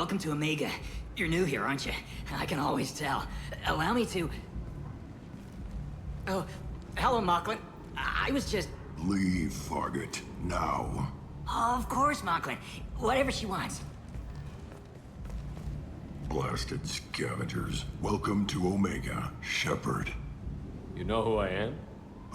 welcome to Omega. You're new here, aren't you? I can always tell. Allow me to... Oh, hello, Mocklin. I was just... Leave, Fargate. Now. Of course, Mocklin. Whatever she wants. Blasted scavengers. Welcome to Omega, Shepard. You know who I am?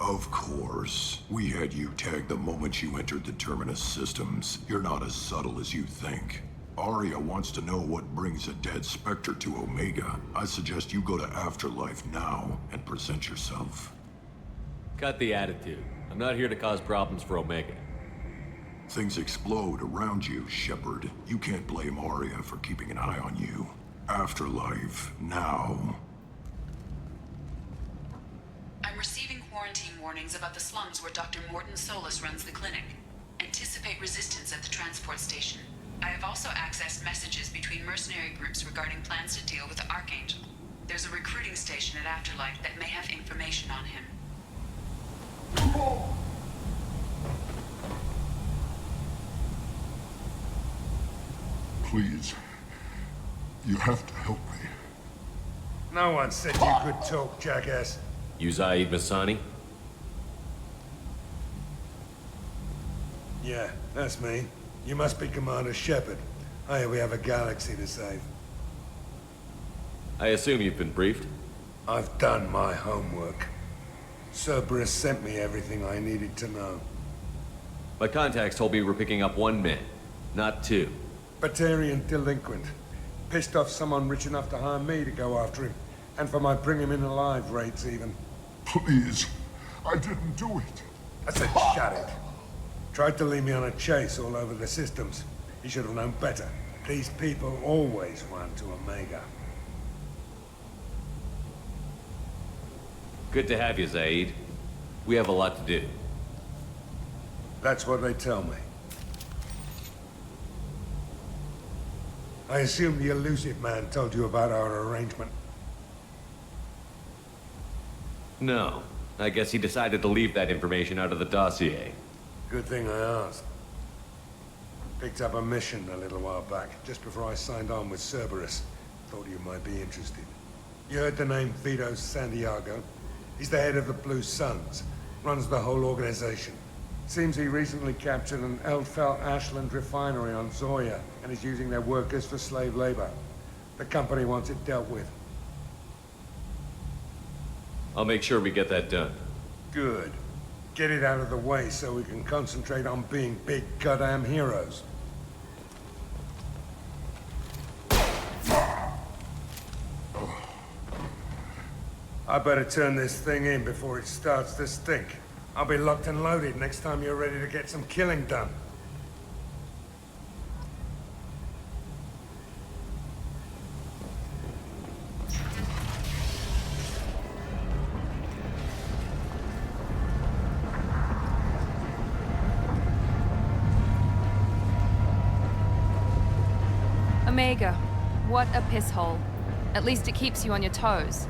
Of course. We had you tagged the moment you entered the Terminus systems. You're not as subtle as you think. Arya wants to know what brings a dead Spectre to Omega. I suggest you go to Afterlife now and present yourself. Cut the attitude. I'm not here to cause problems for Omega. Things explode around you, Shepard. You can't blame Arya for keeping an eye on you. Afterlife, now. I'm receiving quarantine warnings about the slums where Dr. Morton Solus runs the clinic. Anticipate resistance at the transport station. I have also accessed messages between mercenary groups regarding plans to deal with the Arcangel. There's a recruiting station at Afterlife that may have information on him. Please. You have to help me. No one said you could talk, jackass. You Zaid Masani? Yeah, that's me. You must be Commander Shepard. Hey, we have a galaxy to save. I assume you've been briefed? I've done my homework. Cerberus sent me everything I needed to know. My contacts told me we're picking up one man, not two. Batarian delinquent. Pissed off someone rich enough to hire me to go after him. And for my bring him in alive rates even. Please. I didn't do it. I said shut it. Tried to lead me on a chase all over the systems. He should have known better. These people always run to Omega. Good to have you, Zaid. We have a lot to do. That's what they tell me. I assume the elusive man told you about our arrangement. No. I guess he decided to leave that information out of the dossier. Good thing I asked. Picked up a mission a little while back, just before I signed on with Cerberus. Thought you might be interested. You heard the name Vito Santiago? He's the head of the Blue Suns. Runs the whole organization. Seems he recently captured an Eldfell Ashland refinery on Zoya and is using their workers for slave labor. The company wants it dealt with. I'll make sure we get that done. Good. Get it out of the way so we can concentrate on being big goddamn heroes. I better turn this thing in before it starts to stink. I'll be locked and loaded next time you're ready to get some killing done. Omega, what a piss hole. At least it keeps you on your toes.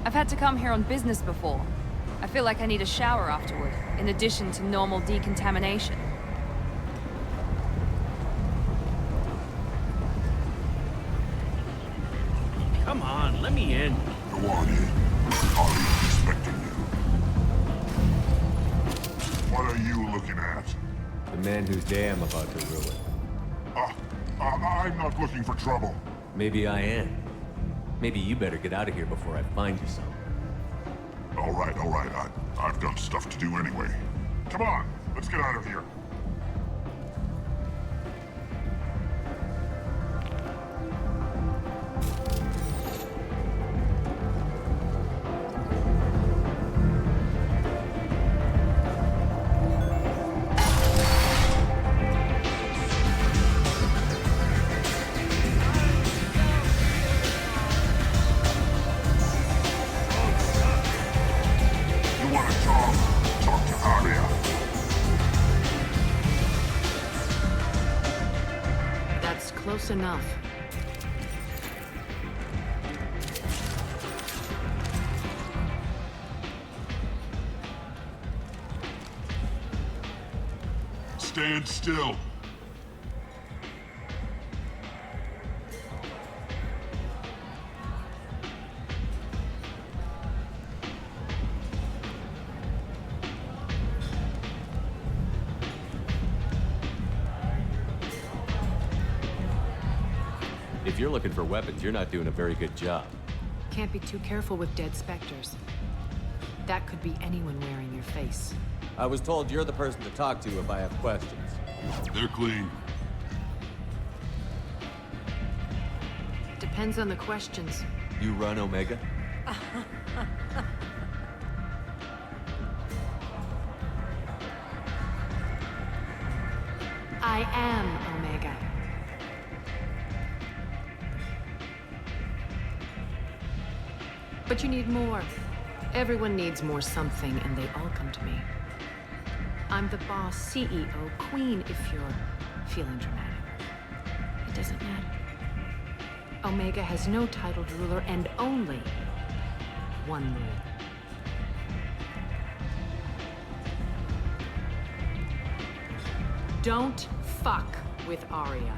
I've had to come here on business before. I feel like I need a shower afterward, in addition to normal decontamination. Come on, let me in. Go on in. I'll be expecting you. What are you looking at? The man whose day I'm about to ruin. I'm not looking for trouble. Maybe I am. Maybe you better get out of here before I find you some. All right. I've got stuff to do anyway. Come on, let's get out of here. Talk to Arya. That's close enough. Stand still. If you're looking for weapons, you're not doing a very good job. Can't be too careful with dead specters. That could be anyone wearing your face. I was told you're the person to talk to if I have questions. They're clean. Depends on the questions. You run Omega? I am Omega. But you need more. Everyone needs more something, and they all come to me. I'm the boss, CEO, queen, if you're feeling dramatic. It doesn't matter. Omega has no titled ruler and only one rule. Don't fuck with Arya.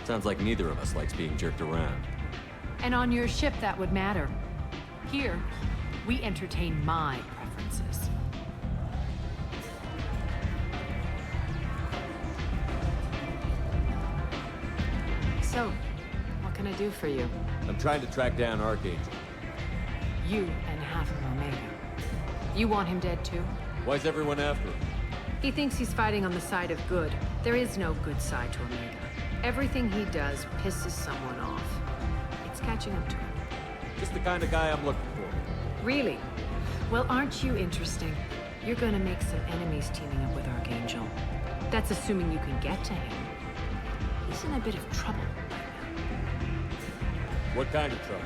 Sounds like neither of us likes being jerked around. And on your ship, that would matter. Here, we entertain my preferences. So, what can I do for you? I'm trying to track down Arcangel. You and half of Omega. You want him dead too? Why's everyone after him? He thinks he's fighting on the side of good. There is no good side to Omega. Everything he does pisses someone off. It's catching up to him. Just the kind of guy I'm looking for. Really? Well, aren't you interesting? You're gonna make some enemies teaming up with Arcangel. That's assuming you can get to him. He's in a bit of trouble right now. What kind of trouble?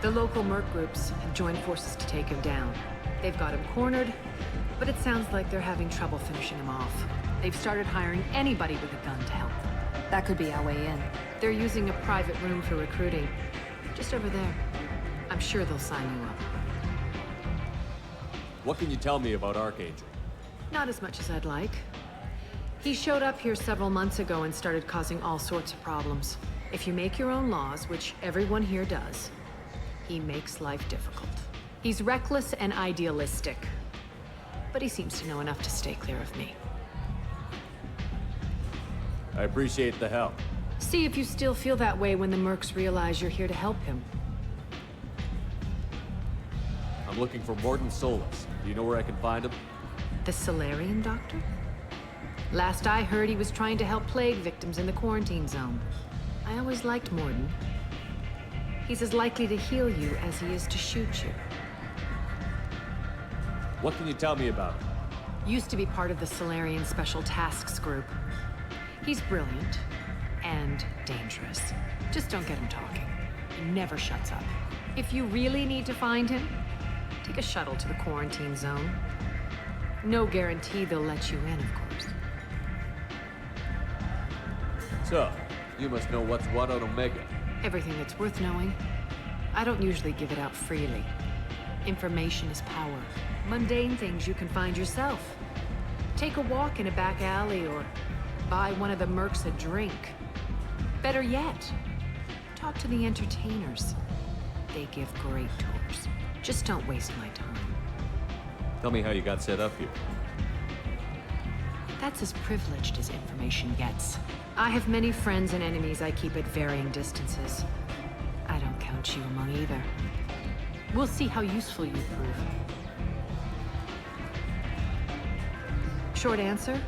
The local merc groups have joined forces to take him down. They've got him cornered, but it sounds like they're having trouble finishing him off. They've started hiring anybody with a gun to help. That could be our way in. They're using a private room for recruiting. Just over there. I'm sure they'll sign you up. What can you tell me about Arcangel? Not as much as I'd like. He showed up here several months ago and started causing all sorts of problems. If you make your own laws, which everyone here does, he makes life difficult. He's reckless and idealistic. But he seems to know enough to stay clear of me. I appreciate the help. See if you still feel that way when the mercs realize you're here to help him. I'm looking for Morden Solus. Do you know where I can find him? The Solarian doctor? Last I heard, he was trying to help plague victims in the quarantine zone. I always liked Morden. He's as likely to heal you as he is to shoot you. What can you tell me about him? Used to be part of the Solarian Special Tasks Group. He's brilliant and dangerous. Just don't get him talking. He never shuts up. If you really need to find him, take a shuttle to the quarantine zone. No guarantee they'll let you in, of course. So, you must know what's what on Omega. Everything that's worth knowing. I don't usually give it out freely. Information is power. Mundane things you can find yourself. Take a walk in a back alley or buy one of the mercs a drink. Better yet, talk to the entertainers. They give great tours. Just don't waste my time. Tell me how you got set up here. That's as privileged as information gets. I have many friends and enemies I keep at varying distances. I don't count you among either. We'll see how useful you prove. Short answer,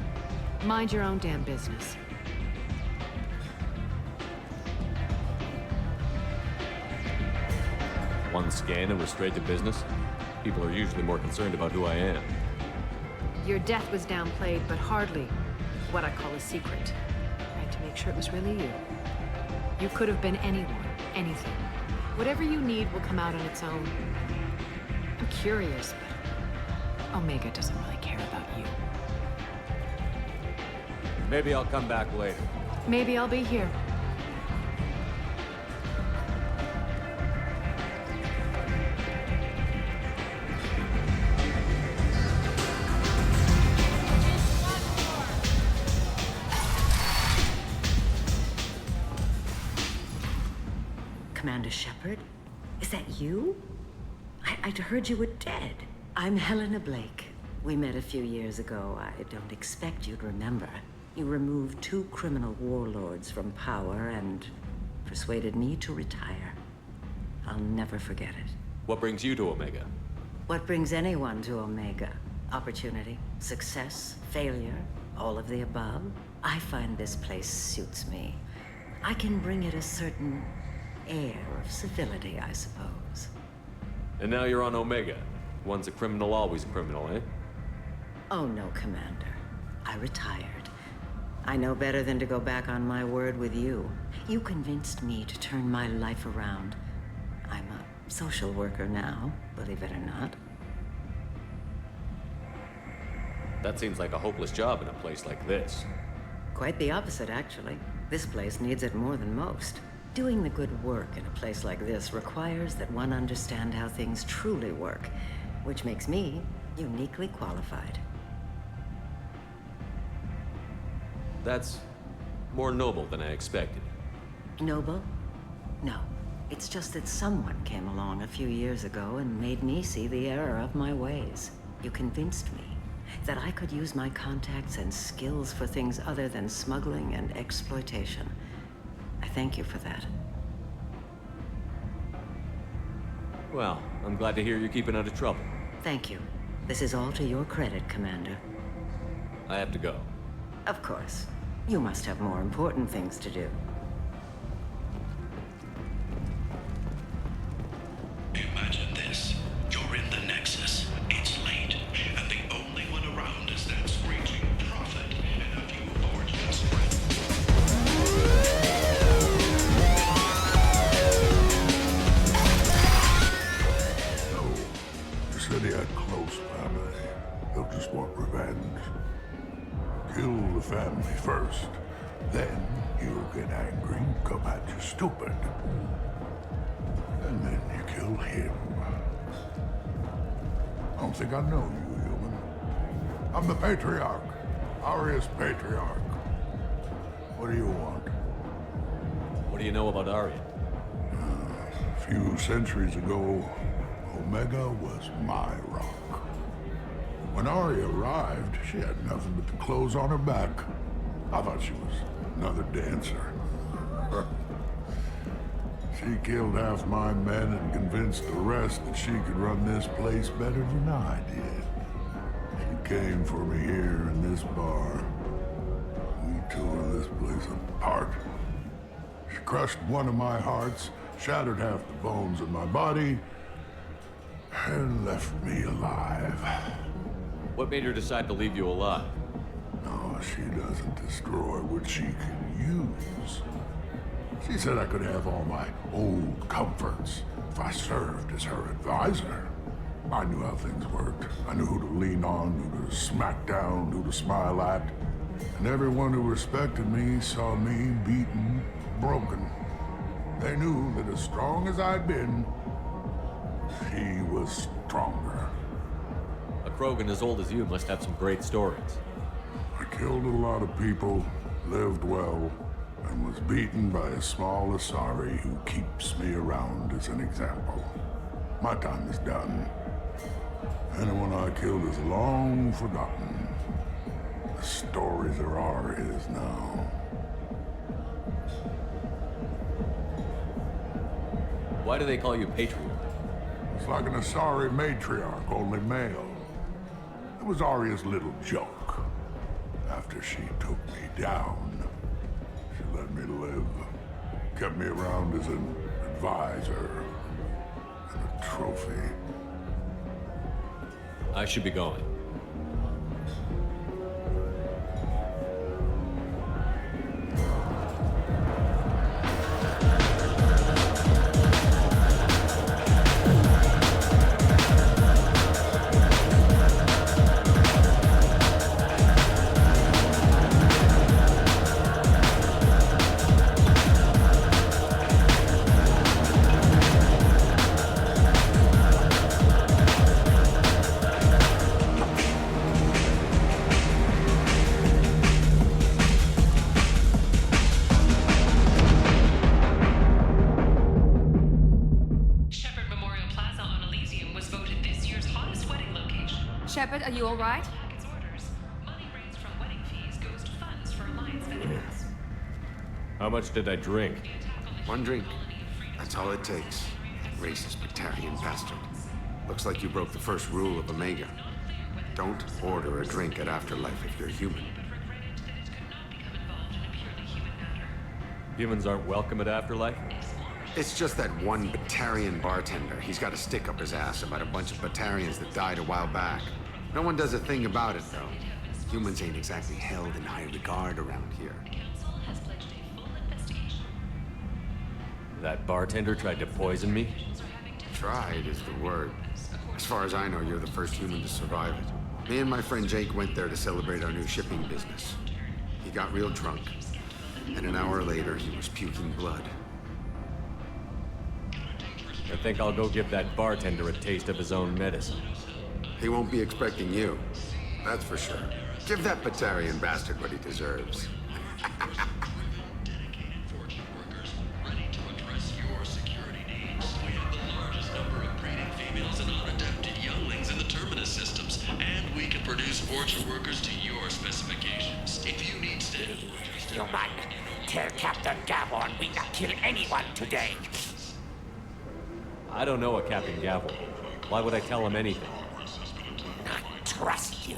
mind your own damn business. One scan and we're straight to business? People are usually more concerned about who I am. Your death was downplayed, but hardly what I call a secret. I had to make sure it was really you. You could have been anyone, anything. Whatever you need will come out on its own. I'm curious, but Omega doesn't really care about you. Maybe I'll come back later. Maybe I'll be here. Commander Shepard? Is that you? I'd heard you were dead. I'm Helena Blake. We met a few years ago. I don't expect you'd remember. You removed 2 criminal warlords from power and persuaded me to retire. I'll never forget it. What brings you to Omega? What brings anyone to Omega? Opportunity, success, failure, all of the above. I find this place suits me. I can bring it a certain air of civility, I suppose. And now you're on Omega. Once a criminal, always a criminal, eh? Oh no, Commander. I retired. I know better than to go back on my word with you. You convinced me to turn my life around. I'm a social worker now, believe it or not. That seems like a hopeless job in a place like this. Quite the opposite, actually. This place needs it more than most. Doing the good work in a place like this requires that one understand how things truly work, which makes me uniquely qualified. That's more noble than I expected. Noble? No. It's just that someone came along a few years ago and made me see the error of my ways. You convinced me that I could use my contacts and skills for things other than smuggling and exploitation. I thank you for that. Well, I'm glad to hear you're keeping out of trouble. Thank you. This is all to your credit, Commander. I have to go. Of course. You must have more important things to do. Imagine this. You're in the Nexus. It's late, and the only one around is that screeching prophet and a few aboard just No. You said he had close family. They'll just want revenge. Kill the family first. Then he'll get angry, come at you stupid. And then you kill him. I don't think I know you, human. I'm the Patriarch. Aria's Patriarch. What do you want? What do you know about Aria? A few centuries ago, Omega was my rock. When Aria arrived, she had nothing but the clothes on her back. I thought she was another dancer. She killed half my men and convinced the rest that she could run this place better than I did. She came for me here in this bar. We tore this place apart. She crushed one of my hearts, shattered half the bones in my body, and left me alive. What made her decide to leave you alive? No, she doesn't destroy what she can use. She said I could have all my old comforts if I served as her advisor. I knew how things worked. I knew who to lean on, who to smack down, who to smile at. And everyone who respected me saw me beaten, broken. They knew that as strong as I'd been, she was stronger. A Krogan as old as you must have some great stories. I killed a lot of people, lived well, and was beaten by a small Asari who keeps me around as an example. My time is done. Anyone I killed is long forgotten. The stories are ours now. Why do they call you Patriarch? It's like an Asari matriarch, only male. It was Arya's little joke. After she took me down, she let me live. Kept me around as an advisor and a trophy. I should be going. Shepard, are you all right? Its orders. Money raised from wedding fees goes to funds for How much did I drink? One drink. That's all it takes. Racist Batarian bastard. Looks like you broke the first rule of Omega. Don't order a drink at Afterlife if you're human. Humans aren't welcome at Afterlife? It's just that one Batarian bartender. He's got a stick up his ass about a bunch of Batarians that died a while back. No one does a thing about it, though. Humans ain't exactly held in high regard around here. That bartender tried to poison me? Tried is the word. As far as I know, you're the first human to survive it. Me and my friend Jake went there to celebrate our new shipping business. He got real drunk, and an hour later, he was puking blood. I think I'll go give that bartender a taste of his own medicine. He won't be expecting you. That's for sure. Give that Batarian bastard what he deserves. Fortune workers to your specifications. If you need standard workers, Human, tell Captain Gavon we not kill anyone today. I don't know a Captain Gavel. Why would I tell him anything? Not trust you.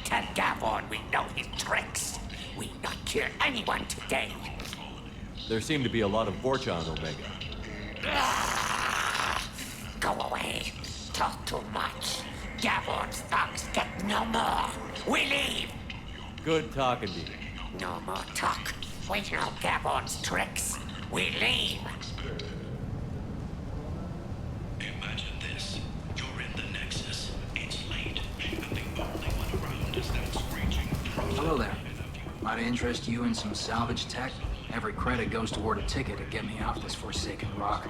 Tell Gavon we know his tricks. We not kill anyone today. There seem to be a lot of Vorcha on Omega. Go away. Talk too much. Gavon's thugs get no more. We leave. Good talking to you. No more talk. We know Gavon's tricks. We leave. imagine this. You're in the Nexus. It's late, and the only one around is that screeching prophet. Hello there. Might I interest you in some salvage tech? Every credit goes toward a ticket to get me off this forsaken rock.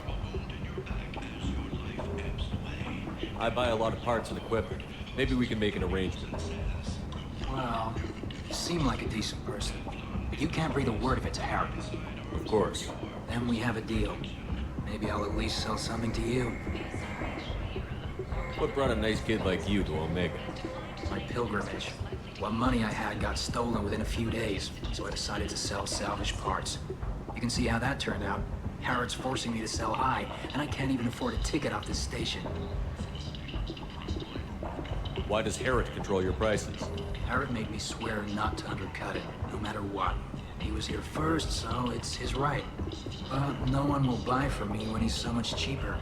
I buy a lot of parts and equipment. Maybe we can make an arrangement. Well, you seem like a decent person. But you can't breathe a word if it's a Harrod. Of course. Then we have a deal. Maybe I'll at least sell something to you. What brought a nice kid like you to Omega? My pilgrimage. What money I had got stolen within a few days, so I decided to sell salvage parts. You can see how that turned out. Harrod's forcing me to sell high, and I can't even afford a ticket off this station. Why does Harrod control your prices? Harrod made me swear not to undercut it, no matter what. He was here first, so it's his right. But no one will buy from me when he's so much cheaper.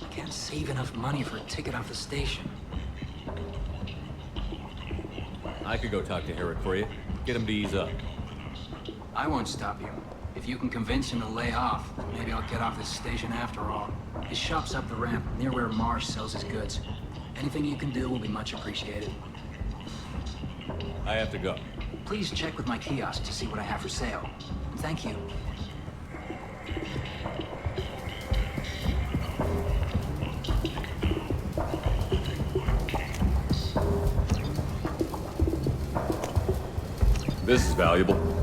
I can't save enough money for a ticket off the station. I could go talk to Harrod for you. Get him to ease up. I won't stop you. If you can convince him to lay off, then maybe I'll get off this station after all. His shop's up the ramp, near where Marsh sells his goods. Anything you can do will be much appreciated. I have to go. Please check with my kiosk to see what I have for sale. And thank you. This is valuable.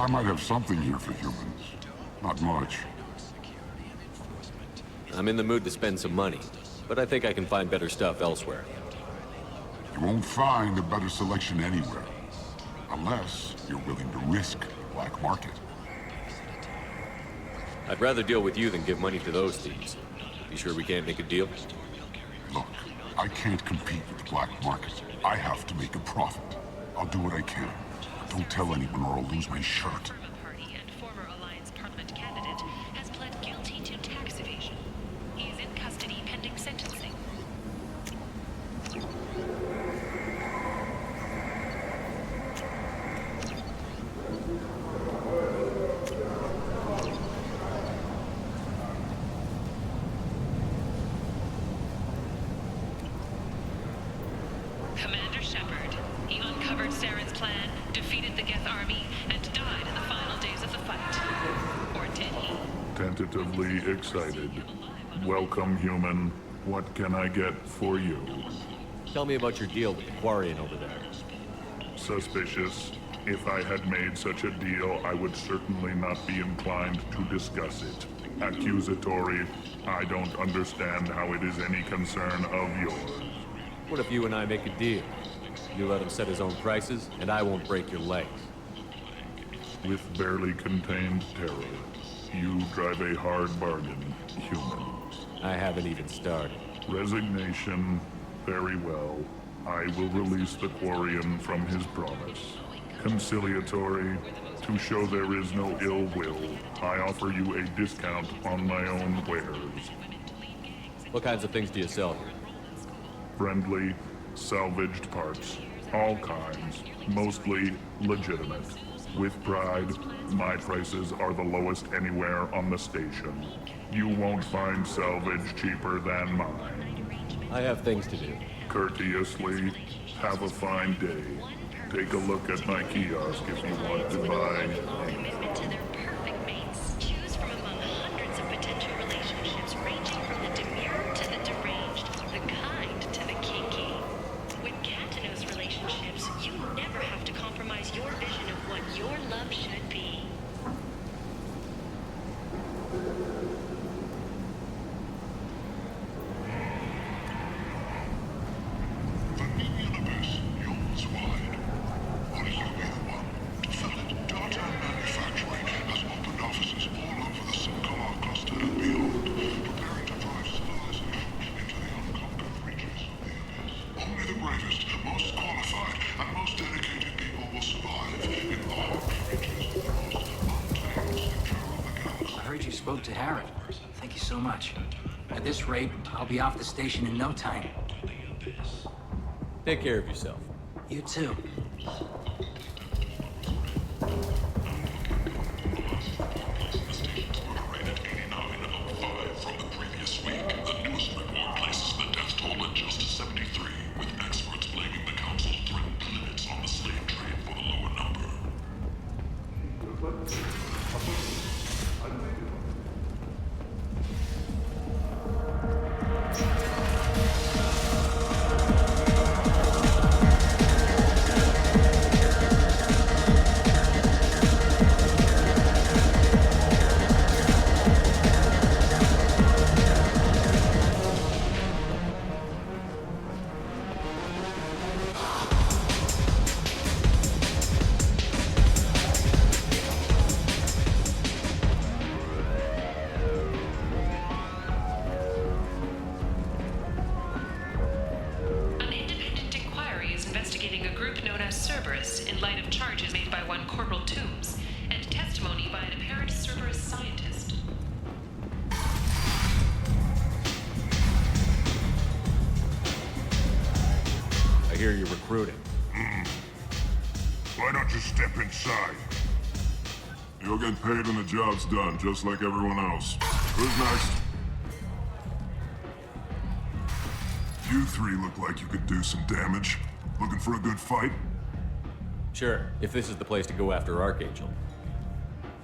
I might have something here for humans. Not much. I'm in the mood to spend some money, but I think I can find better stuff elsewhere. You won't find a better selection anywhere. Unless you're willing to risk the black market. I'd rather deal with you than give money to those thieves. You sure we can't make a deal? Look, I can't compete with the black market. I have to make a profit. I'll do what I can. Don't tell anyone or I'll lose my shirt. Party and former Alliance Parliament candidate has pled guilty to tax evasion. He is in custody pending sentencing. Commander Shepard, he uncovered Saren's plan, defeated the Geth army, and died in the final positively excited. Welcome, human. What can I get for you? Tell me about your deal with the Quarian over there. Suspicious. If I had made such a deal, I would certainly not be inclined to discuss it. Accusatory. I don't understand how it is any concern of yours. What if you and I make a deal? You let him set his own prices, and I won't break your legs. With barely contained terror, you drive a hard bargain, human. I haven't even started. Resignation. Very well. I will release the Quarian from his promise. Conciliatory. To show there is no ill will, I offer you a discount on my own wares. What kinds of things do you sell here? Friendly, salvaged parts. All kinds. Mostly legitimate. With pride, my prices are the lowest anywhere on the station. You won't find salvage cheaper than mine. I have things to do. Courteously, have a fine day. Take a look at my kiosk if you want to buy. Commitment to their perfect mates. Choose from among hundreds of potential relationships ranging from the demure to the deranged, the kind to the kinky. With Catanos relationships, you never have to compromise your vision of what your love should be. Spoke to Harrod. Thank you so much. At this rate, I'll be off the station in no time. Take care of yourself. You too. Hear you're recruiting. Why don't you step inside? You'll get paid when the job's done, just like everyone else. Who's next? You three look like you could do some damage. Looking for a good fight? Sure, if this is the place to go after Arcangel.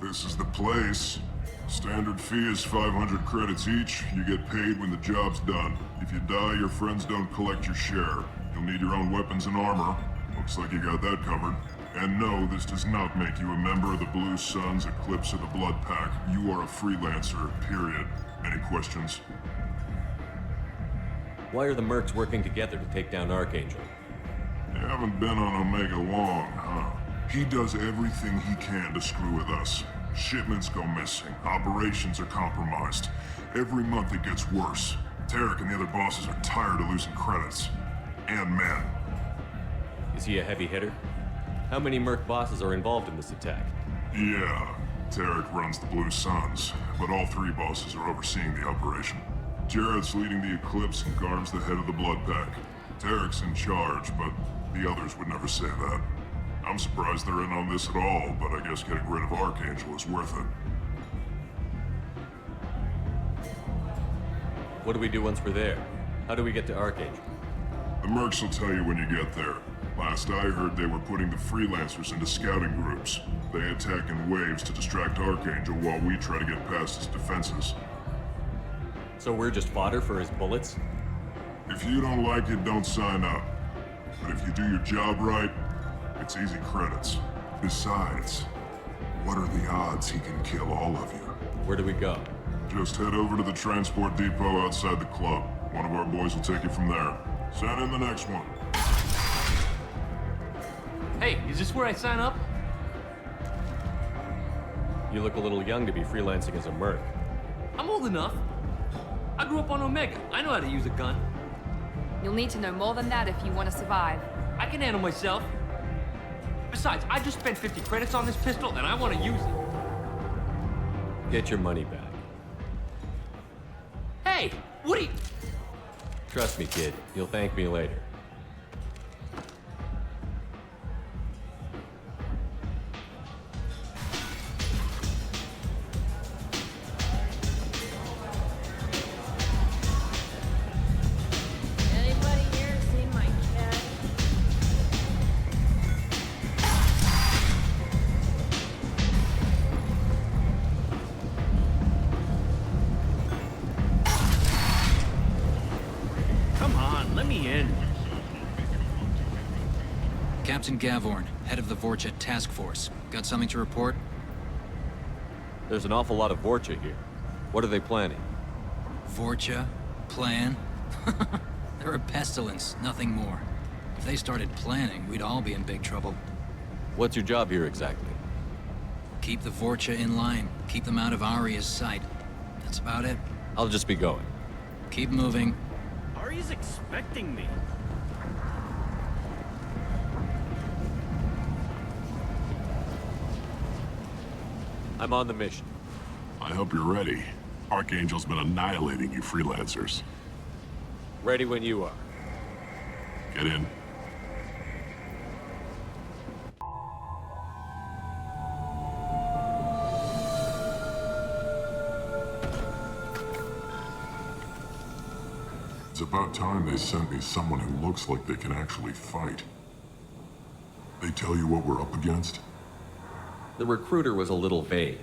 This is the place. Standard fee is 500 credits each. You get paid when the job's done. If you die, your friends don't collect your share. You'll need your own weapons and armor. Looks like you got that covered. And no, this does not make you a member of the Blue Suns, Eclipse, or the Blood Pack. You are a freelancer, period. Any questions? Why are the mercs working together to take down Arcangel? You haven't been on Omega long, huh? He does everything he can to screw with us. Shipments go missing. Operations are compromised. Every month it gets worse. Tarek and the other bosses are tired of losing credits. And men. Is he a heavy hitter? How many merc bosses are involved in this attack? Yeah, Tarek runs the Blue Suns, but all three bosses are overseeing the operation. Jared's leading the Eclipse and Garm's the head of the Blood Pack. Tarek's in charge, but the others would never say that. I'm surprised they're in on this at all, but I guess getting rid of Arcangel is worth it. What do we do once we're there? How do we get to Arcangel? The mercs will tell you when you get there. Last I heard, they were putting the freelancers into scouting groups. They attack in waves to distract Arcangel while we try to get past his defenses. So we're just fodder for his bullets? If you don't like it, don't sign up. But if you do your job right, it's easy credits. Besides, what are the odds he can kill all of you? Where do we go? Just head over to the transport depot outside the club. One of our boys will take you from there. Send in the next one. Hey, is this where I sign up? You look a little young to be freelancing as a merc. I'm old enough. I grew up on Omega. I know how to use a gun. You'll need to know more than that if you want to survive. I can handle myself. Besides, I just spent 50 credits on this pistol, and I want to use it. Get your money back. Hey, what are you... Trust me, kid. You'll thank me later. Anybody here seen my cat? Come on, let me in. Captain Gavorn, head of the Vorcha task force. Got something to report? There's an awful lot of Vorcha here. What are they planning? Vorcha? Plan? They're a pestilence, nothing more. If they started planning, we'd all be in big trouble. What's your job here exactly? Keep the Vorcha in line. Keep them out of Aria's sight. That's about it. I'll just be going. Keep moving. Ari's expecting me. I'm on the mission. I hope you're ready. Archangel's been annihilating you freelancers. Ready when you are. Get in. It's about time they sent me someone who looks like they can actually fight. They tell you what we're up against? The recruiter was a little vague.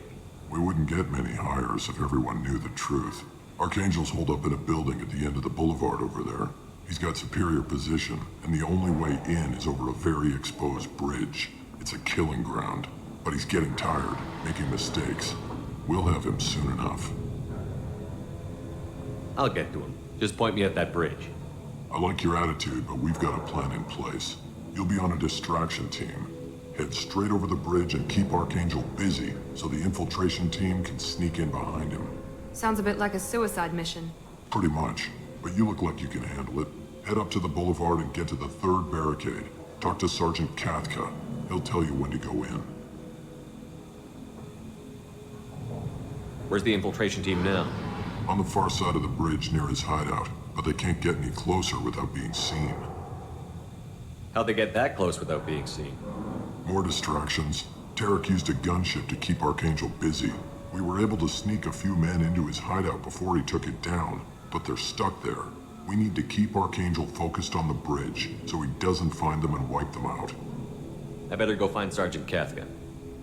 We wouldn't get many hires if everyone knew the truth. Archangel's holed up in a building at the end of the boulevard over there. He's got superior position, and the only way in is over a very exposed bridge. It's a killing ground, but he's getting tired, making mistakes. We'll have him soon enough. I'll get to him. Just point me at that bridge. I like your attitude, but we've got a plan in place. You'll be on a distraction team. Head straight over the bridge and keep Arcangel busy so the infiltration team can sneak in behind him. Sounds a bit like a suicide mission. Pretty much, but you look like you can handle it. Head up to the boulevard and get to the third barricade. Talk to Sergeant Katka. He'll tell you when to go in. Where's the infiltration team now? On the far side of the bridge near his hideout, but they can't get any closer without being seen. How'd they get that close without being seen? More distractions. Tarek used a gunship to keep Arcangel busy. We were able to sneak a few men into his hideout before he took it down, but they're stuck there. We need to keep Arcangel focused on the bridge so he doesn't find them and wipe them out. I better go find Sergeant Katka.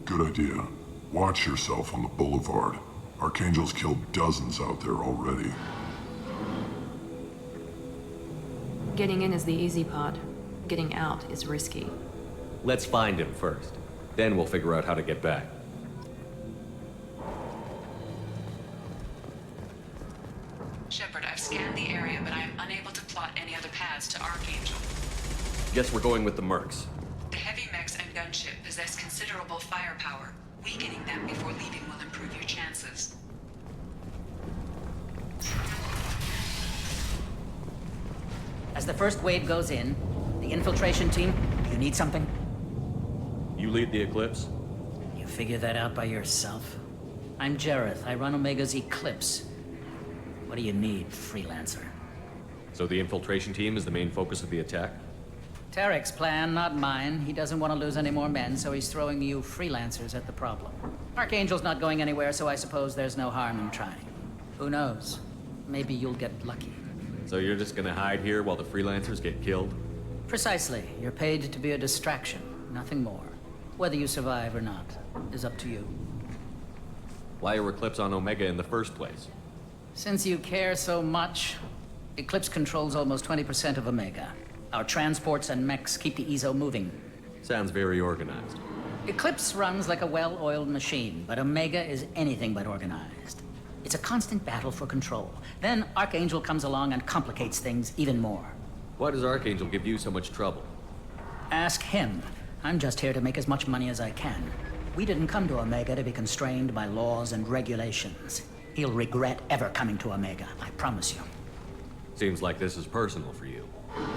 Good idea. Watch yourself on the boulevard. Arcangel's killed dozens out there already. Getting in is the easy part. Getting out is risky. Let's find him first. Then we'll figure out how to get back. Shepard, I've scanned the area, but I am unable to plot any other paths to Arcangel. Guess we're going with the mercs. The heavy mechs and gunship possess considerable firepower. Weakening them before leaving will improve your chances. As the first wave goes in, the infiltration team, you need something? You lead the Eclipse? You figure that out by yourself? I'm Jareth. I run Omega's Eclipse. What do you need, freelancer? So the infiltration team is the main focus of the attack? Tarek's plan, not mine. He doesn't want to lose any more men, so he's throwing you freelancers at the problem. Arcangel's not going anywhere, so I suppose there's no harm in trying. Who knows? Maybe you'll get lucky. So you're just gonna hide here while the freelancers get killed? Precisely. You're paid to be a distraction, nothing more. Whether you survive or not is up to you. Why are Eclipse on Omega in the first place? Since you care so much, Eclipse controls almost 20% of Omega. Our transports and mechs keep the EZO moving. Sounds very organized. Eclipse runs like a well-oiled machine, but Omega is anything but organized. It's a constant battle for control. Then Arcangel comes along and complicates things even more. Why does Arcangel give you so much trouble? Ask him. I'm just here to make as much money as I can. We didn't come to Omega to be constrained by laws and regulations. He'll regret ever coming to Omega, I promise you. Seems like this is personal for you.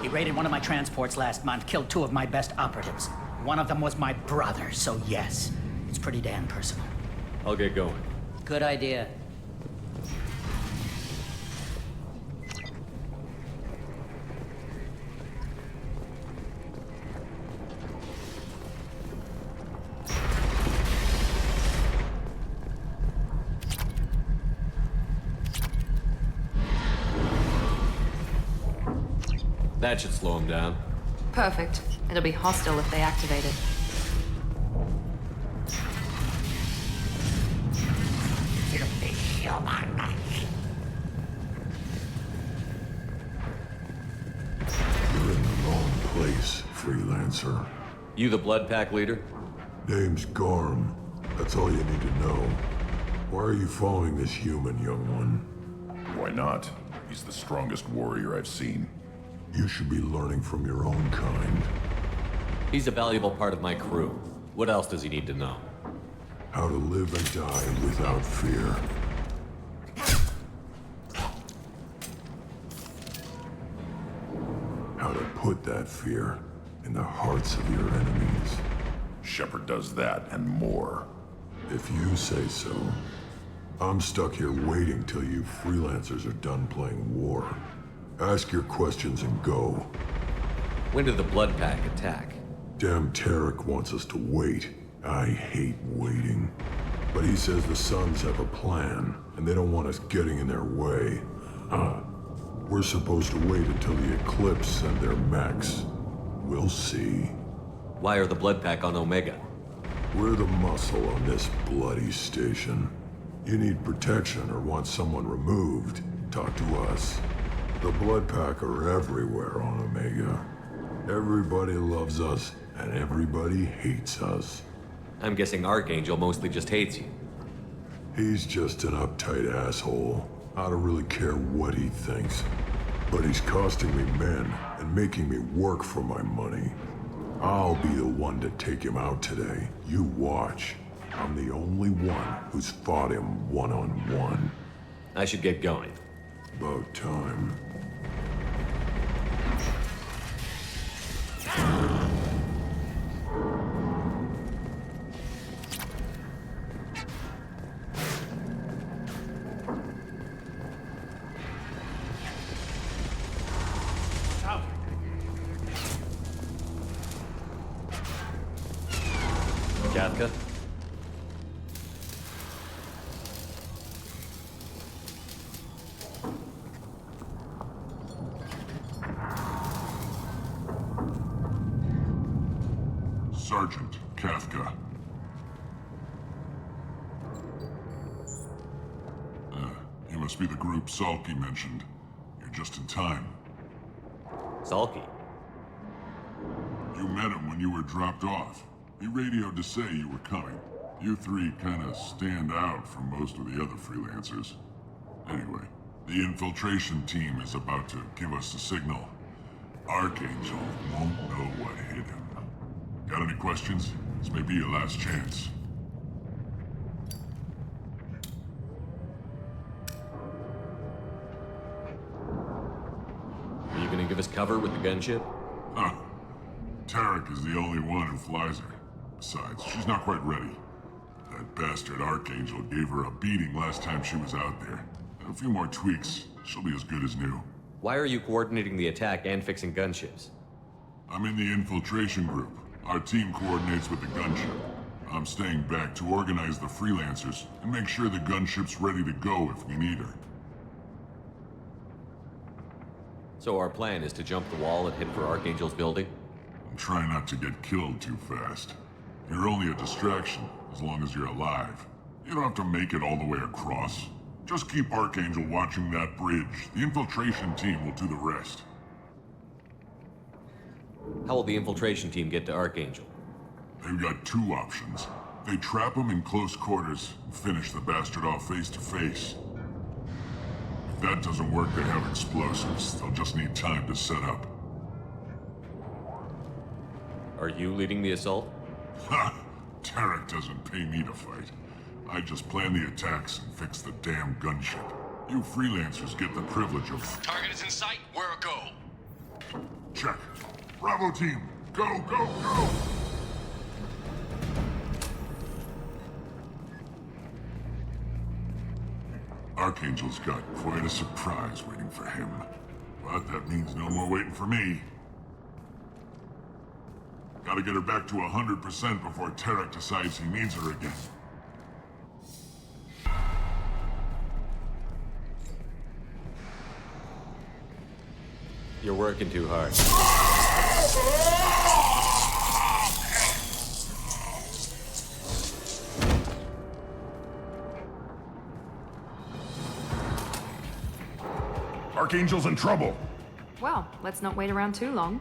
He raided one of my transports last month, killed 2 of my best operatives. One of them was my brother, so yes, it's pretty damn personal. I'll get going. Good idea. That should slow him down. Perfect. It'll be hostile if they activate it. You're in the wrong place, freelancer. You the Blood Pack leader? Name's Garm. That's all you need to know. Why are you following this human, young one? Why not? He's the strongest warrior I've seen. You should be learning from your own kind. He's a valuable part of my crew. What else does he need to know? How to live and die without fear. How to put that fear in the hearts of your enemies. Shepard does that and more. If you say so. I'm stuck here waiting till you freelancers are done playing war. Ask your questions and go. When did the Blood Pack attack? Damn Tarek wants us to wait. I hate waiting. But he says the Suns have a plan, and they don't want us getting in their way. We're supposed to wait until the Eclipse and their mechs. We'll see. Why are the Blood Pack on Omega? We're the muscle on this bloody station. You need protection or want someone removed, talk to us. The Blood Pack are everywhere on Omega. Everybody loves us, and everybody hates us. I'm guessing Arcangel mostly just hates you. He's just an uptight asshole. I don't really care what he thinks. But he's costing me men and making me work for my money. I'll be the one to take him out today. You watch. I'm the only one who's fought him one-on-one. I should get going. About time. Kafka? Sergeant Kafka. You must be the group Salky mentioned. You're just in time. Salky? You met him when you were dropped off. He radioed to say you were coming. You three kind of stand out from most of the other freelancers. Anyway, the infiltration team is about to give us a signal. Arcangel won't know what hit him. Got any questions? This may be your last chance. Are you gonna give us cover with the gunship? Huh. Tarek is the only one who flies her. Besides, she's not quite ready. That bastard Arcangel gave her a beating last time she was out there. A few more tweaks, she'll be as good as new. Why are you coordinating the attack and fixing gunships? I'm in the infiltration group. Our team coordinates with the gunship. I'm staying back to organize the freelancers and make sure the gunship's ready to go if we need her. So our plan is to jump the wall and head for Archangel's building? And try not to get killed too fast. You're only a distraction, as long as you're alive. You don't have to make it all the way across. Just keep Archangel watching that bridge. The infiltration team will do the rest. How will the infiltration team get to Archangel? They've got two options. They trap him in close quarters and finish the bastard off face to face. If that doesn't work, they have explosives. They'll just need time to set up. Are you leading the assault? Ha! Tarek doesn't pay me to fight. I just plan the attacks and fix the damn gunship. You freelancers get the privilege of... Target is in sight. Where go? Check. Bravo team, go, go, go! Archangel's got quite a surprise waiting for him. But that means no more waiting for me. Gotta get her back to 100% before Tarek decides he needs her again. You're working too hard. Archangel's in trouble! Well, let's not wait around too long.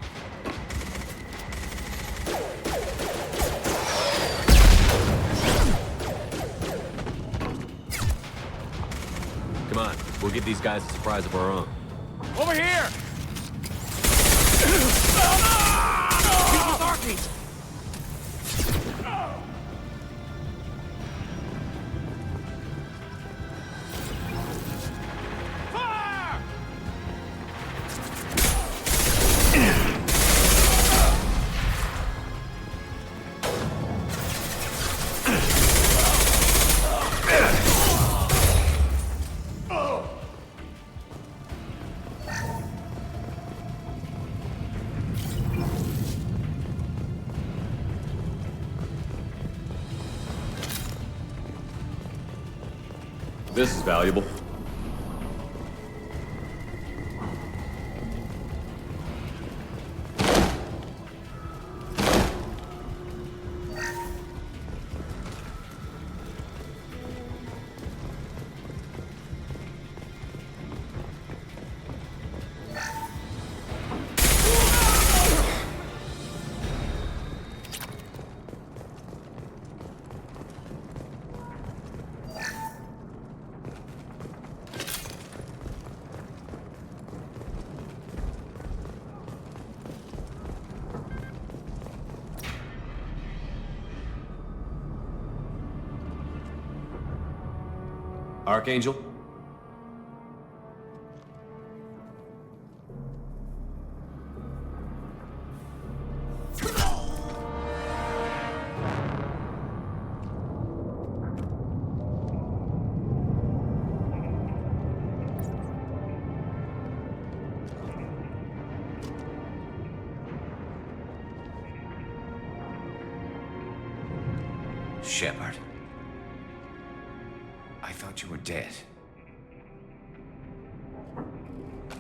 Come on, we'll give these guys a surprise of our own. Over here! This is valuable. Archangel? Shepard. I thought you were dead.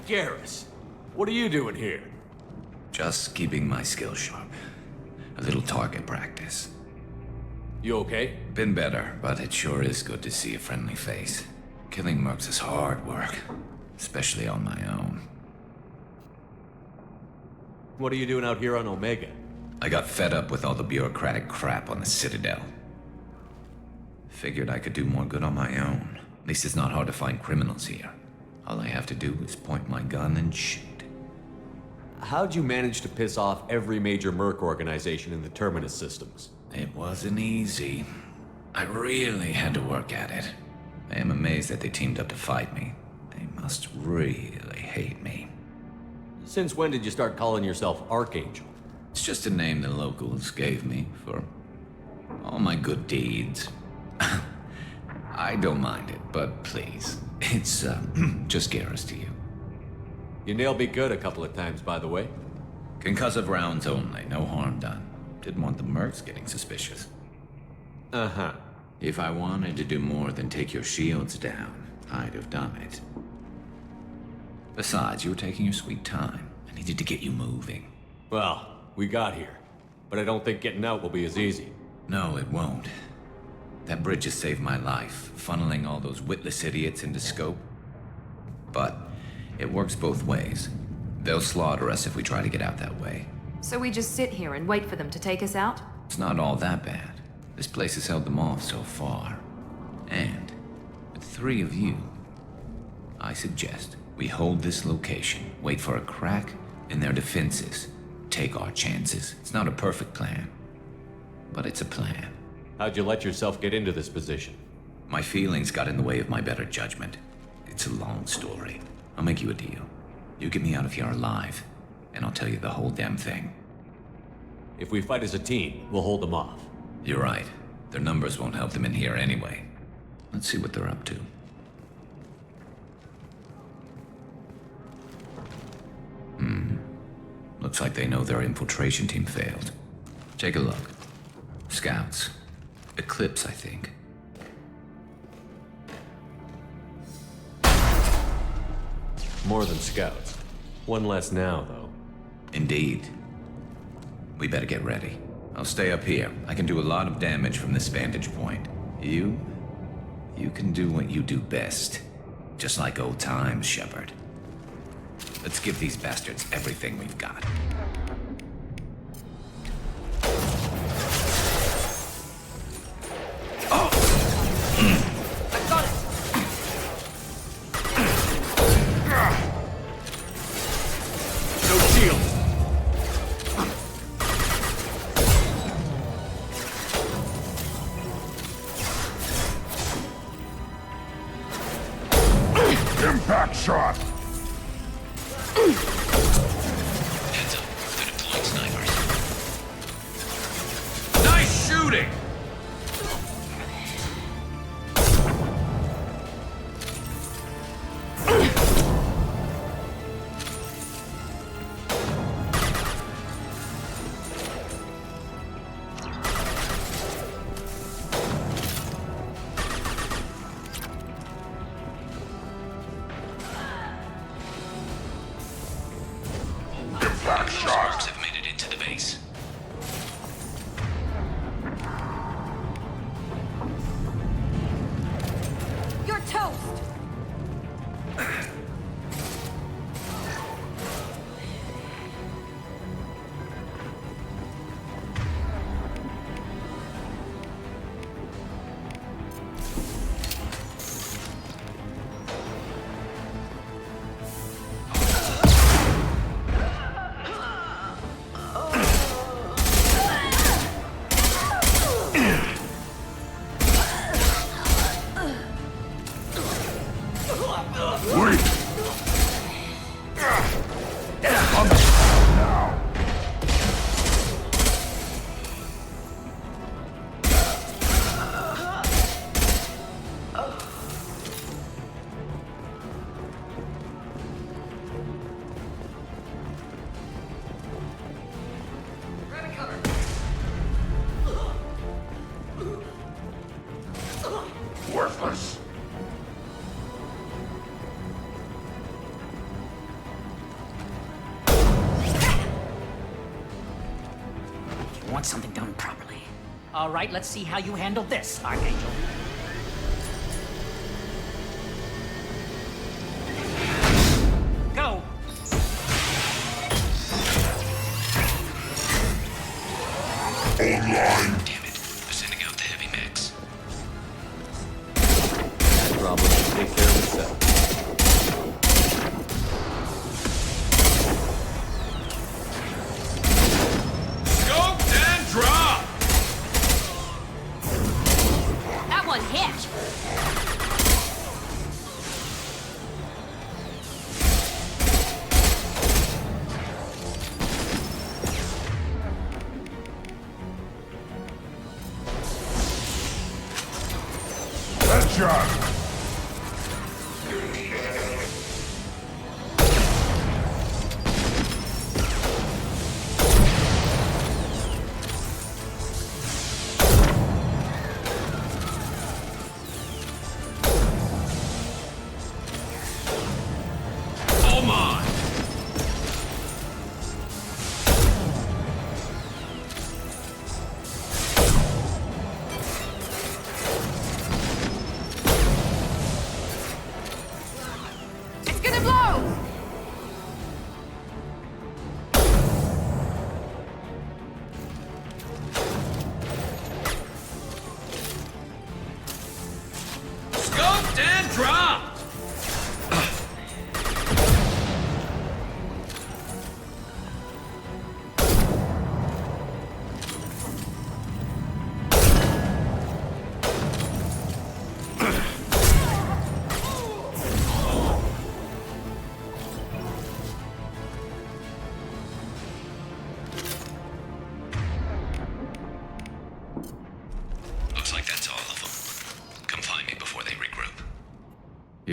Garrus, what are you doing here? Just keeping my skills sharp. A little target practice. You okay? Been better, but it sure is good to see a friendly face. Killing mercs is hard work, especially on my own. What are you doing out here on Omega? I got fed up with all the bureaucratic crap on the Citadel. Figured I could do more good on my own. At least it's not hard to find criminals here. All I have to do is point my gun and shoot. How'd you manage to piss off every major merc organization in the Terminus systems? It wasn't easy. I really had to work at it. I am amazed that they teamed up to fight me. They must really hate me. Since when did you start calling yourself Archangel? It's just a name the locals gave me for all my good deeds. I don't mind it, but please, it's just Garrus to you. You nailed me good a couple of times, by the way. Concussive rounds only, no harm done. Didn't want the mercs getting suspicious. Uh-huh. If I wanted to do more than take your shields down, I'd have done it. Besides, you were taking your sweet time. I needed to get you moving. Well, we got here. But I don't think getting out will be as easy. No, it won't. That bridge has saved my life, funneling all those witless idiots into scope. But it works both ways. They'll slaughter us if we try to get out that way. So we just sit here and wait for them to take us out? It's not all that bad. This place has held them off so far. And with 3 of you, I suggest we hold this location, wait for a crack in their defenses, take our chances. It's not a perfect plan, but it's a plan. How'd you let yourself get into this position? My feelings got in the way of my better judgment. It's a long story. I'll make you a deal. You get me out of here alive, and I'll tell you the whole damn thing. If we fight as a team, we'll hold them off. You're right. Their numbers won't help them in here anyway. Let's see what they're up to. Looks like they know their infiltration team failed. Take a look. Scouts. Eclipse, I think. More than scouts. One less now, though. Indeed. We better get ready. I'll stay up here. I can do a lot of damage from this vantage point. You can do what you do best. Just like old times, Shepard. Let's give these bastards everything we've got. I got it! No shield! Impact shot! Heads up. They're deploying snipers. Nice shooting! Sharks have made it into the base. You're toast! Worthless. You want something done properly. All right, let's see how you handle this, Archangel. Go! Online. Damn it. They're sending out the heavy mix. That problem should take care of itself. Scope and drop! That one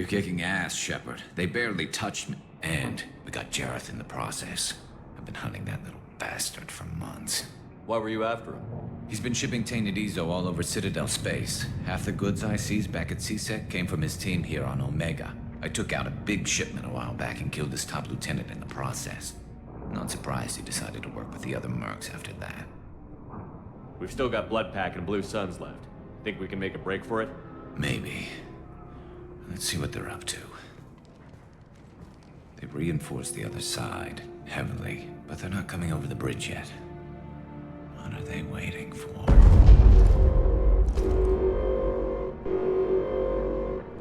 kicking ass, Shepard. They barely touched me. And we got Jareth in the process. I've been hunting that little bastard for months. Why were you after him? He's been shipping tainted Ezo all over Citadel space. Half the goods I seized back at CSEC came from his team here on Omega. I took out a big shipment a while back and killed his top lieutenant in the process. Not surprised he decided to work with the other mercs after that. We've still got Bloodpack and Blue Suns left. Think we can make a break for it? Maybe. Let's see what they're up to. They've reinforced the other side, heavily, but they're not coming over the bridge yet. What are they waiting for?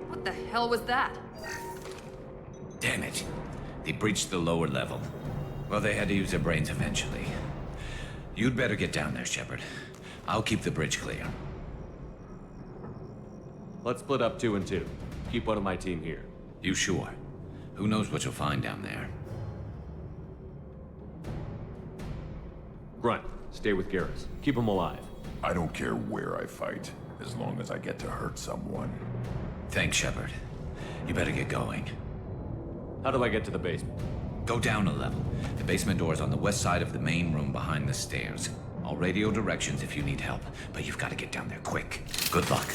What the hell was that? Damn it. They breached the lower level. Well, they had to use their brains eventually. You'd better get down there, Shepard. I'll keep the bridge clear. Let's split up 2 and 2. Keep one of my team here. You sure? Who knows what you'll find down there? Grunt, stay with Garrus. Keep him alive. I don't care where I fight, as long as I get to hurt someone. Thanks, Shepard. You better get going. How do I get to the basement? Go down a level. The basement door is on the west side of the main room behind the stairs. I'll radio directions if you need help, but you've got to get down there quick. Good luck.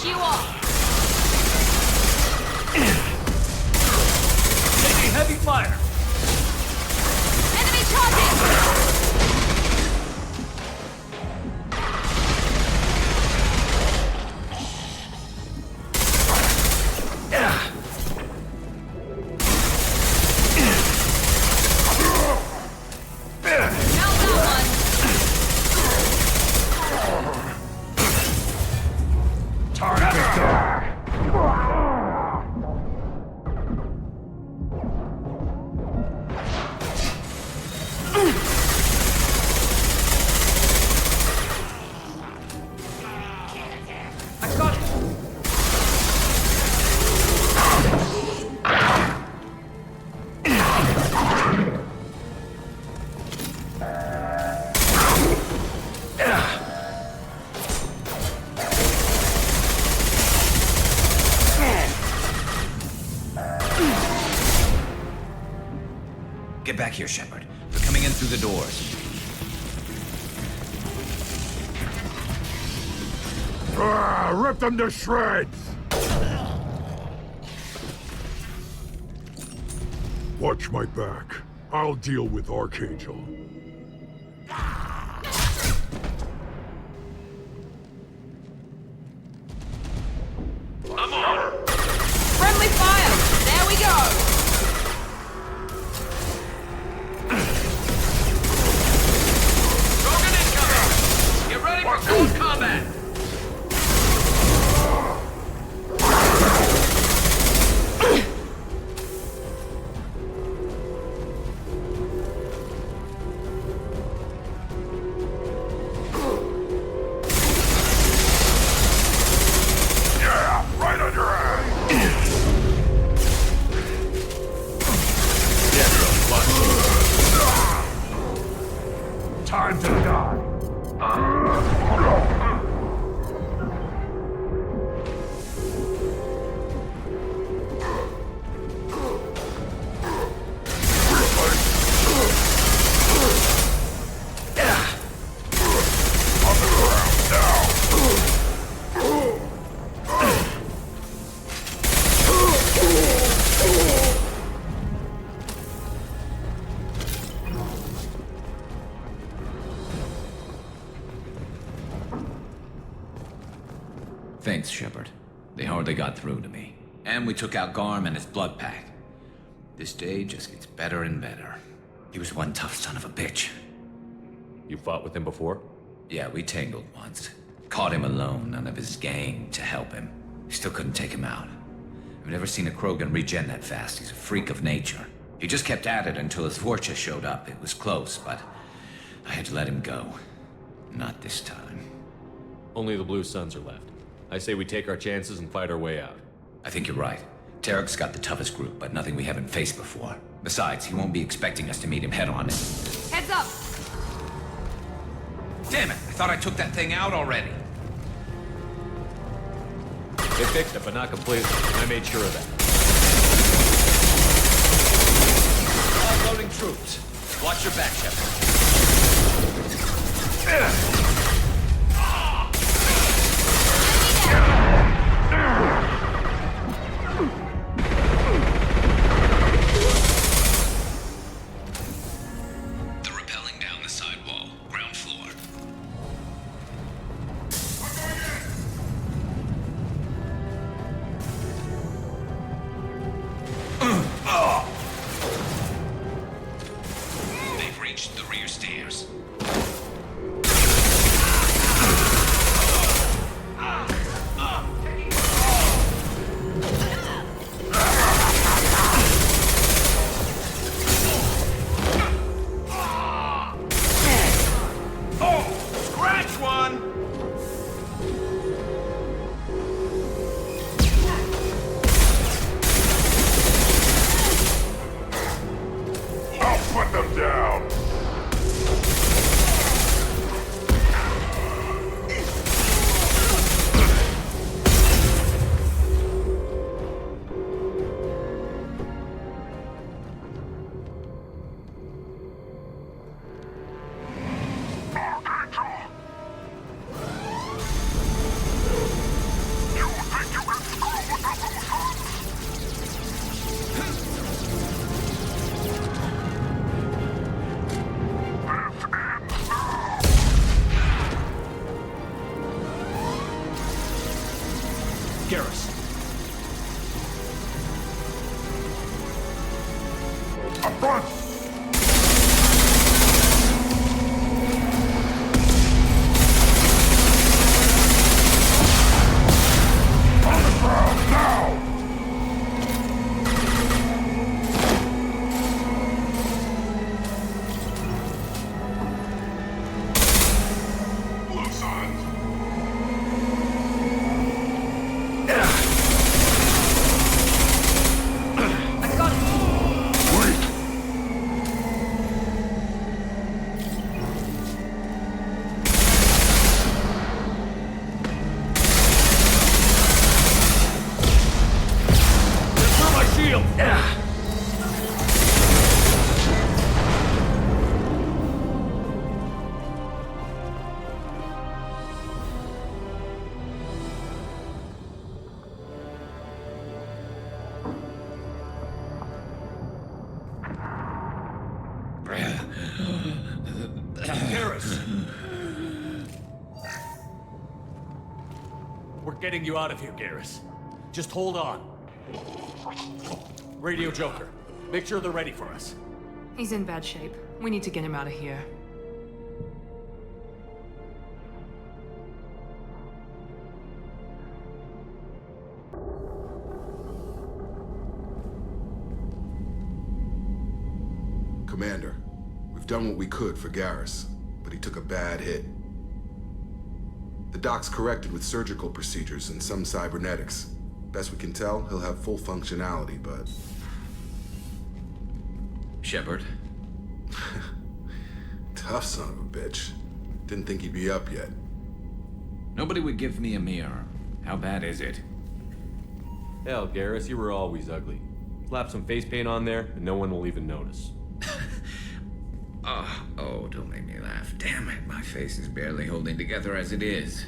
you off! Taking heavy fire! Enemy charging! Get back here, Shepard. They're coming in through the doors. Rip them to shreds! Watch my back. I'll deal with Arcangel. I'm on! Friendly fire! There we go! Drogon incoming! Get ready for close combat! Time to die. Thanks, Shepard. They hardly got through to me. And we took out Garm and his blood pack. This day just gets better and better. He was one tough son of a bitch. You fought with him before? Yeah, we tangled once. Caught him alone, none of his gang to help him. We still couldn't take him out. I've never seen a Krogan regen that fast. He's a freak of nature. He just kept at it until his Vorcha showed up. It was close, but I had to let him go. Not this time. Only the Blue Suns are left. I say we take our chances and fight our way out. I think you're right. Tarek's got the toughest group, but nothing we haven't faced before. Besides, he won't be expecting us to meet him head-on. Heads up! Damn it! I thought I took that thing out already. They fixed it, but not completely. I made sure of that. Offloading troops. Watch your back, Shepard. They're rappelling down the side wall, ground floor. They've reached the rear stairs. Garrus. Up front! On the ground, now! Look, son! I got it! Wait! Throw my shield! Garrus! We're getting you out of here, Garrus. Just hold on. Radio Joker, make sure they're ready for us. He's in bad shape. We need to get him out of here. Commander, we've done what we could for Garrus, but he took a bad hit. The doc's corrected with surgical procedures and some cybernetics. Best we can tell, he'll have full functionality, but... Shepard? Tough son of a bitch. Didn't think he'd be up yet. Nobody would give me a mirror. How bad is it? Hell, Garrus, you were always ugly. Slap some face paint on there, and no one will even notice. Oh, don't make me laugh. Damn it, my face is barely holding together as it is.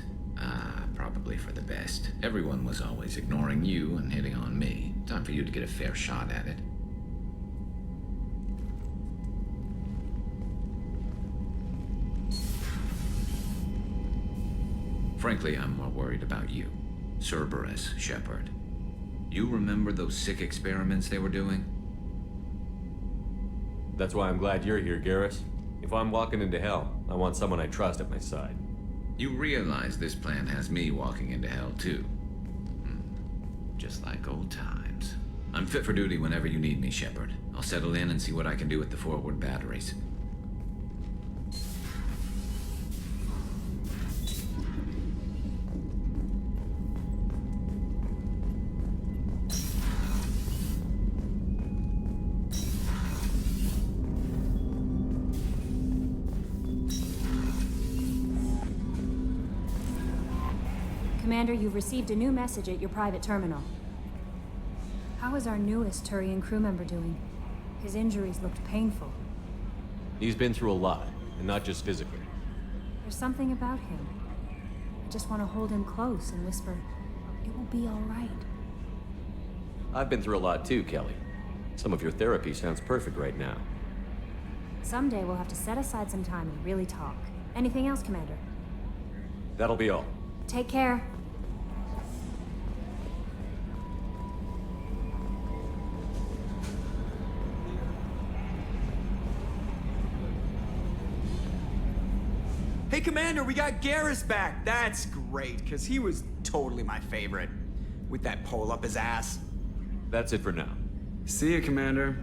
Probably for the best. Everyone was always ignoring you and hitting on me. Time for you to get a fair shot at it. Frankly, I'm more worried about you. Cerberus, Shepard. You remember those sick experiments they were doing? That's why I'm glad you're here, Garrus. If I'm walking into hell, I want someone I trust at my side. You realize this plan has me walking into hell, too. Just like old times. I'm fit for duty whenever you need me, Shepard. I'll settle in and see what I can do with the forward batteries. Commander, you've received a new message at your private terminal. How is our newest Turian crew member doing? His injuries looked painful. He's been through a lot, and not just physically. There's something about him. I just want to hold him close and whisper, it will be all right. I've been through a lot too, Kelly. Some of your therapy sounds perfect right now. Someday we'll have to set aside some time and really talk. Anything else, Commander? That'll be all. Take care. Hey, Commander, we got Garrus back. That's great, because he was totally my favorite. With that pole up his ass. That's it for now. See you, Commander.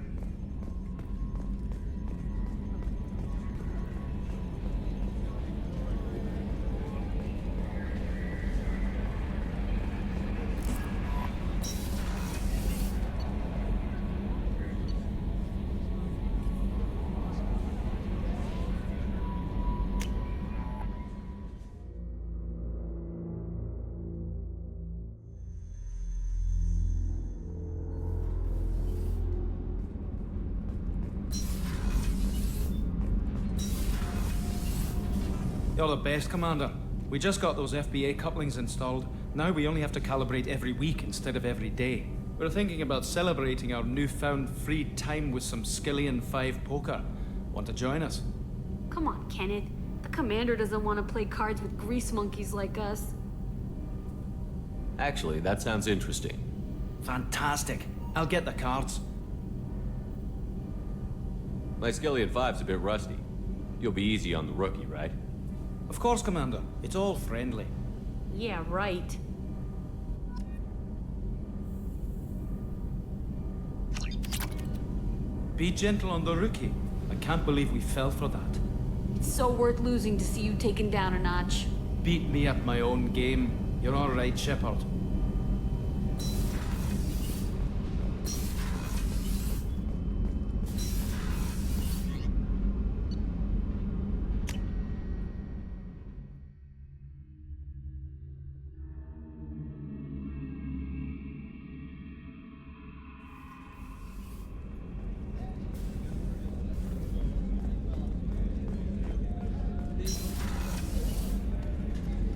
You're the best, Commander. We just got those FBA couplings installed. Now we only have to calibrate every week instead of every day. We're thinking about celebrating our newfound free time with some Skillian 5 poker. Want to join us? Come on, Kenneth. The commander doesn't want to play cards with grease monkeys like us. Actually, that sounds interesting. Fantastic. I'll get the cards. My Skillion 5's a bit rusty. You'll be easy on the rookie, right? Of course, Commander. It's all friendly. Yeah, right. Be gentle on the rookie. I can't believe we fell for that. It's so worth losing to see you taken down a notch. Beat me at my own game. You're all right, Shepard.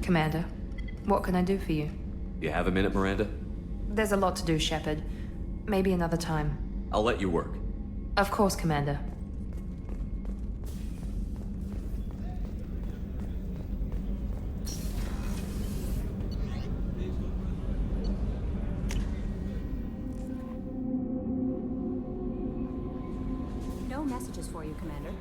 Commander, what can I do for you? You have a minute, Miranda? There's a lot to do, Shepard. Maybe another time. I'll let you work. Of course, Commander. No messages for you, Commander.